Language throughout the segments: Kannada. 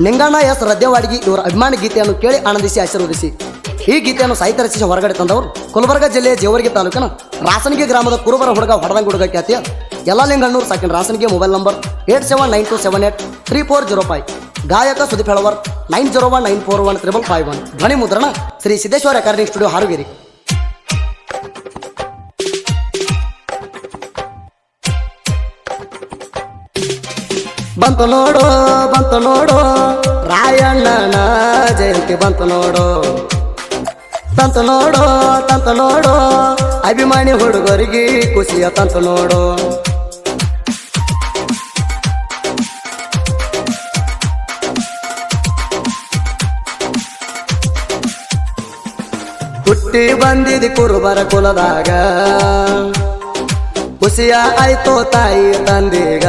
ನಿಂಗಣ್ಣ ಎಸ್ ರದ್ಯವಾಡಿಗಿ ಇವರ ಅಭಿಮಾನಿ ಗೀತೆಯನ್ನು ಕೇಳಿ ಆನಂದಿಸಿ ಆಶೀರ್ವದಿಸಿ. ಈ ಗೀತೆಯನ್ನು ಸಾಹಿತ್ಯ ರಚಿಸಿ ಹೊರಗಡೆ ತಂದವರು ಗುಲ್ಬರ್ಗ ಜಿಲ್ಲೆಯ ಜೇವರ್ಗಿ ತಾಲೂಕಿನ ರಾಸನಗಿ ಗ್ರಾಮದ ಕುರುಬರ ಹುಡುಗ ಹೊಡದಂಗ ಹುಡುಗ ಖ್ಯಾತಿಯ ಎಲ್ಲ ಲಿಂಗಣ್ಣೂರು ಸಾಕಿನ ರಾಸನಗಿ. Mobile number 8792783405. ಗಾಯಕ ಸುದೀಪ್ ಹೆಳವರ್ 9019415551. ಧ್ವನಿ ಮುದ್ರಣ ಶ್ರೀ ಸಿದ್ದೇಶ್ವರ ರೆಕಾರ್ಡಿಂಗ್ ಸ್ಟುಡಿಯೋ ಹಾರುಗೇರಿ. ಬಂತು ನೋಡು ರಾಯಣ್ಣನ ಜಯಂತಿ ಬಂತು ನೋಡು. ತಂತು ನೋಡು ಅಭಿಮಾನಿ ಹುಡುಗರಿಗೆ ಖುಷಿಯ ತಂತು ನೋಡು. ಹುಟ್ಟಿ ಬಂದಿದಿ ಕುರುಬರ ಕುಲದಾಗ, ಖುಷಿಯ ಆಯ್ತೋ ತಾಯಿ ತಂದೆಗ.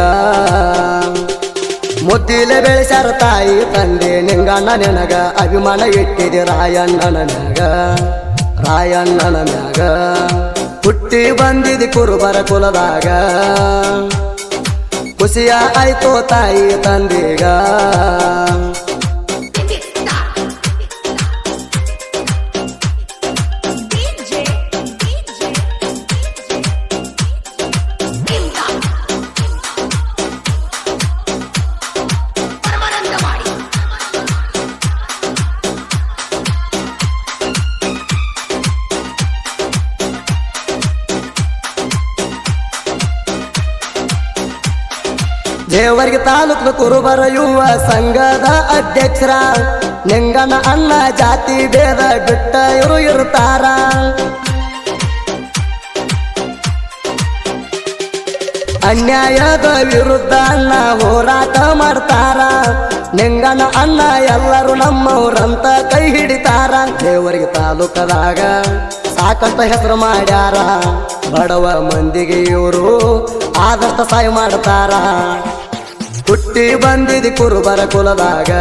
ಮುದ್ದಿಲೆ ಬೆಳೆಸ್ಯಾರ ತಾಯಿ ತಂದೆ ನಿಂಗಣ್ಣ ನಿನಗ, ಅಭಿಮಾನ ಇಟ್ಟಿದೆ ರಾಯಣ್ಣನ ಮ್ಯಾಗ. ಹುಟ್ಟಿ ಬಂದಿದಿ ಕುರುಬರ ಕುಲದಾಗ, ಖುಷಿಯ ಆಯ್ತೋ ತಾಯಿ ತಂದೆಗ. ಜೇವರ್ಗಿ ತಾಲೂಕು ಕುರುಬರ ಯುವ ಸಂಘದ ಅಧ್ಯಕ್ಷರ ನಿಂಗಣ್ಣ ಅಣ್ಣ. ಜಾತಿ ಭೇದ ಬಿಟ್ಟ ಇವರು ಇರ್ತಾರ, ಅನ್ಯಾಯದ ವಿರುದ್ಧ ಅಣ್ಣ ಹೋರಾಟ ಮಾಡ್ತಾರ. ನಿಂಗಣ್ಣ ಅಣ್ಣ ಎಲ್ಲರೂ ನಮ್ಮವ್ರಂತ ಕೈ ಹಿಡಿತಾರ. ಜೇವರ್ಗಿ ತಾಲೂಕದಾಗ ಸಾಕಷ್ಟು ಹೆಸರು ಮಾಡ್ಯಾರ, ಬಡವ ಮಂದಿಗೆ ಇವರು ಆದಷ್ಟು ಸಹಾಯ ಮಾಡ್ತಾರ. ಹುಟ್ಟಿ ಬಂದಿದಿ ಕುರುಬರ ಕುಲದಾಗ,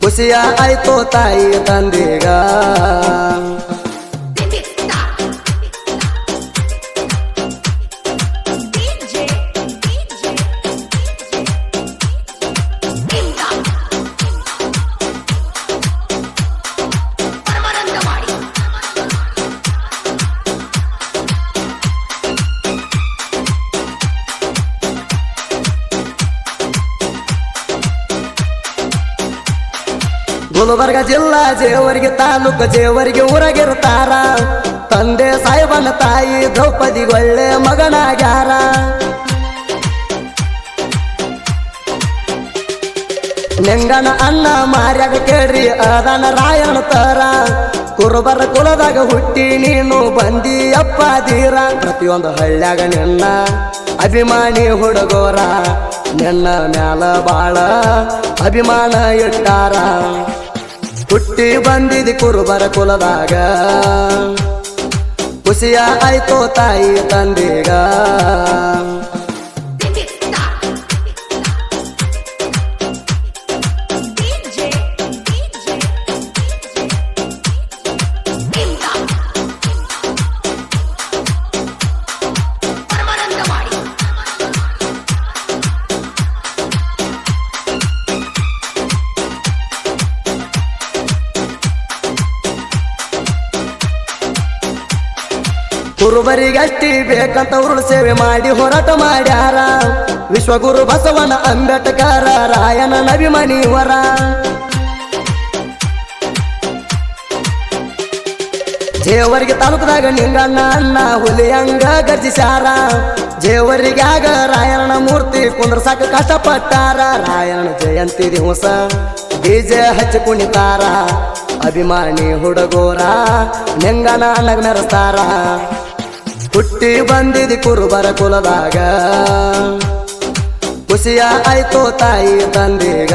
ಖುಷಿಯ ಆಯ್ತೋ ತಾಯಿ ತಂದೆಗ. ಗುಲ್ಬರ್ಗ ಜಿಲ್ಲಾ ಜೇವರ್ಗಿ ತಾಲೂಕು ಜೇವರ್ಗಿ ಊರಾಗಿರ್ತಾರ. ತಂದೆ ಸಾಹೇಬನ ತಾಯಿ ದ್ರೌಪದಿ ಒಳ್ಳೆ ಮಗನಾಗ್ಯಾರ. ನಿಂಗಣ್ಣ ಅಣ್ಣ ಮಾರ್ಯಾಗ ಕೇಳ್ರಿ ಅದಾನ ರಾಯಣ ತರ. ಕುರುಬರ ಕುಲದಾಗ ಹುಟ್ಟಿ ನೀನು ಬಂದಿ ಅಪ್ಪ ದೀರ. ಪ್ರತಿಯೊಂದು ಹಳ್ಳ್ಯಾಗ ನಿನ್ನ ಅಭಿಮಾನಿ ಹುಡುಗೋರ, ನಿನ್ನ ಮ್ಯಾಲ ಬಾಳ ಅಭಿಮಾನ ಇಟ್ಟಾರ. ಹುಟ್ಟಿ ಬಂದಿದಿ ಕುರುಬರ ಕುಲದಾಗ, ಖುಷಿಯ ಆಯ್ತೋ ತಾಯಿ ತಂದೆಗ. ಕುರುಬರಿಗಷ್ಟಿ ಬೇಕಂತ ಉರುಳು ಸೇವೆ ಮಾಡಿ ಹೋರಾಟ ಮಾಡ್ಯಾರ. ವಿಶ್ವಗುರು ಬಸವನ ಅಂಬೇಡ್ಕರ ರಾಯಣ್ಣನ ಅಭಿಮಾನಿವರ. ಜೇವರ್ಗಿ ತಾಲೂಕದಾಗ ನಿಂಗಣ್ಣ ಅಣ್ಣ ಹುಲಿಯಂಗ ಗರ್ಜಿಸ್ಯಾರ. ಜೇವರಿಗ್ಯಾಗ ರಾಯಣ್ಣನ ಮೂರ್ತಿ ಕುಂದ್ರಸಾಕ ಕಷ್ಟಪಟ್ಟಾರ. ರಾಯಣ್ಣ ಜಯಂತಿ ದಿವಸ ಡಿಜೆ ಹಚ್ಚಿ ಕುಣಿತಾರ. ಅಭಿಮಾನಿ ಹುಡುಗೋರ ನಿಂಗಣ್ಣ ಅಣ್ಣಗ ಮೆರೆಸ್ತಾರ. ಹುಟ್ಟಿ ಬಂದಿದಿ ಕುರುಬರ ಕುಲದಾಗ, ಖುಷಿಯ ಆಯ್ತೋ ತಾಯಿ ತಂದೆಗ.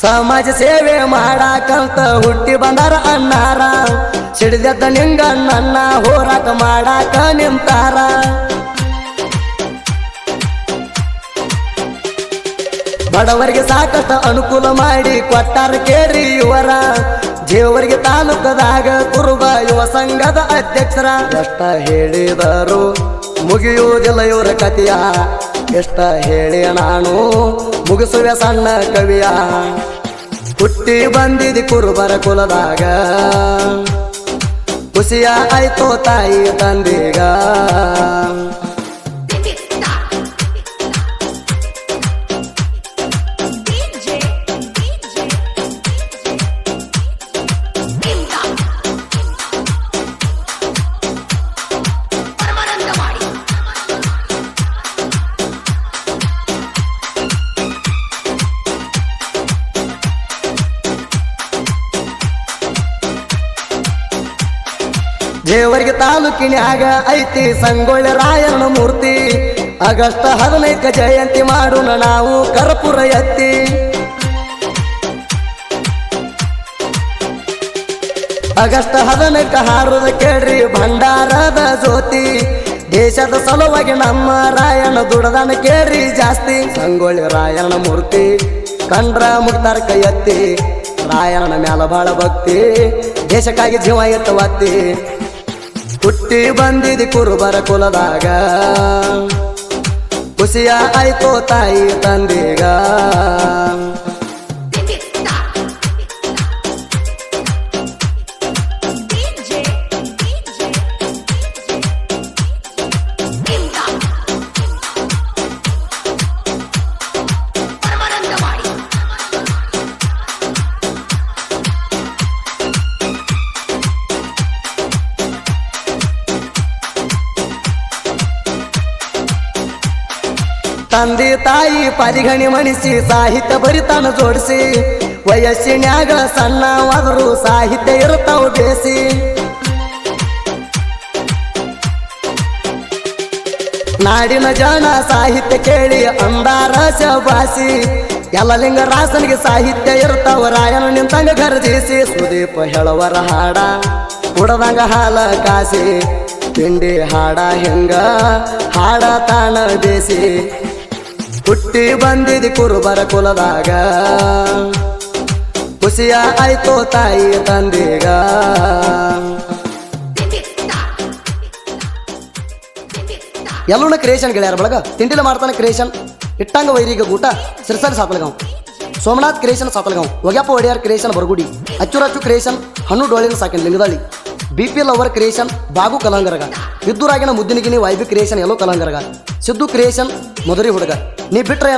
ಸಮಾಜ ಸೇವೆ ಮಾಡಾಕಂತ ಹುಟ್ಟಿ ಬಂದಾರ ಅಣ್ಣಾರ ಸಿಡಿದೆದ್ದ ನಿಂಗ ನನ್ನ ಹೋರಾಟ ಮಾಡಾಕ ನಿಂತಾರ ಬಡವರಿಗೆ ಸಾಕಷ್ಟು ಅನುಕೂಲ ಮಾಡಿ ಕೊಟ್ಟಾರ ಕೇರಿ ಇವರ ಜೇವರಿಗೆ ತಾಲೂಕದಾಗ ಕುರುಬ ಯುವ ಸಂಘದ ಅಧ್ಯಕ್ಷರ ಎಷ್ಟ ಹೇಳಿದರು ಮುಗಿಯುವುದಿಲ್ಲ ಇವರ ಕಥೆಯ ಎಷ್ಟ ಹೇಳಿ ನಾನು ಮುಗಿಸುವೆ ಸಣ್ಣ ಕವಿಯ ಹುಟ್ಟಿ ಬಂದಿದಿ ಕುರುಬರ ಕುಲದಾಗ ಖುಷಿಯ ಆಯ್ತೋ ತಾಯಿ ತಂದೆಗ ಜೇವರ್ಗಿ ತಾಲೂಕಿನ್ಯಾಗ ಐತಿ ಸಂಗೊಳ್ಳಿ ರಾಯಣ್ಣ ಮೂರ್ತಿ ಆಗಸ್ಟ್ 15 ಜಯಂತಿ ಮಾಡೋಣ ನಾವು ಕರ್ಪೂರ ಎತ್ತಿ ಆಗಸ್ಟ್ 15 ಹಾರುದ ಕೇಳ್ರಿ ಭಂಡಾರದ ಜ್ಯೋತಿ ದೇಶದ ಸಲುವಾಗಿ ನಮ್ಮ ರಾಯಣ್ಣ ದುಡದನ ಕೇಳ್ರಿ ಜಾಸ್ತಿ ಸಂಗೊಳ್ಳಿ ರಾಯಣ್ಣ ಮೂರ್ತಿ ಕಂಡ್ರ ಮುಗ್ತಾರ ಕೈ ಎತ್ತಿ ರಾಯಣ್ಣ ಮ್ಯಾಲ ಬಾಳ ಭಕ್ತಿ ದೇಶಕ್ಕಾಗಿ ಜೀವ ಎತ್ತವತ್ತಿ ಹುಟ್ಟಿ ಬಂದಿದಿ ಕುರುಬರ ಕುಲದಾಗ ಖುಷಿಯ ಆಯ್ತೋ ತಾಯಿ ತಂದೆಗ ತಂದೆ ತಾಯಿ ಪರಿಗಣಿ ಮಣಿಸಿ ಸಾಹಿತ್ಯ ಬರಿತಾನ ಜೋಡಿಸಿ ವಯಸ್ಸಿನ್ಯಾಗ ಸಣ್ಣವಾದರೂ ಸಾಹಿತ್ಯ ಇರ್ತಾವ ಬೇಸಿ ನಾಡಿನ ಜನ ಸಾಹಿತ್ಯ ಕೇಳಿ ಅಂದಾರ ಶಬಾಸಿ ಎಲ್ಲ ಲಿಂಗ ರಾಸನಿಗೆ ಸಾಹಿತ್ಯ ಇರ್ತಾವ ರಾಯನ ನಿಂತಂಗ ಗರ್ಜಿಸಿ ಸುದೀಪ ಹೇಳವರ ಹಾಡ ಕುಡದಂಗ ಹಾಲ ಕಾಸಿ ತಿಂಡಿ ಹಾಡ ಹೆಂಗ ಹಾಡ ತಾಣ ಬೇಸಿ ಹುಟ್ಟಿ ಬಂದಿದಿ ಕುರುಬರ ಕುಲದಾಗ ಖುಷಿಯ ಆಯ್ತೋ ತಾಯಿ ತಂದೆಗ ಎಲ್ಲೂನ ಕ್ರಿಯೇಷನ್ ಗೆಳೆಯರ ಬಳಗ ತಿಂಡಿಲ ಮಾಡ್ತಾನೆ ಕ್ರಿಯೇಷನ್ ಇಟ್ಟಂಗ ವೈರಿಗ ಗೂಟ ಸಿರ್ಸಲ್ ಸಾತಲಗಾಂವ್ ಸೋಮನಾಥ್ ಕ್ರಿಯೇಷನ್ ಸಾತಲಗಾಂವ್ ಒಗ್ಯಪ್ಪ ಒಡೆಯರ್ ಕ್ರಿಯೇಷನ್ ಬರಗುಡಿ ಅಚ್ಚುರಚ್ಚು ಕ್ರಿಯೇಷನ್ ಹಣ್ಣು ಡೋಳಿನ ಸಾಕಿನ ಲಿಂಗದಾಳಿ BPL ಅವರ್ ಕ್ರಿಯೇಷನ್ ಬಾಗು ಕಲಂಗರಗ ಇದ್ದೂರಾಗಿನ ಮುದ್ದಿನಗಿನಿ YB ಕ್ರಿಯೇಷನ್ ಎಲ್ಲೋ ಕಲಂಗರಗ ಸಿದ್ದು ಕ್ರಿಯೇಷನ್ ಮಧುರಿ ಹುಡುಗ ನೀ ಬಿಟ್ರೆ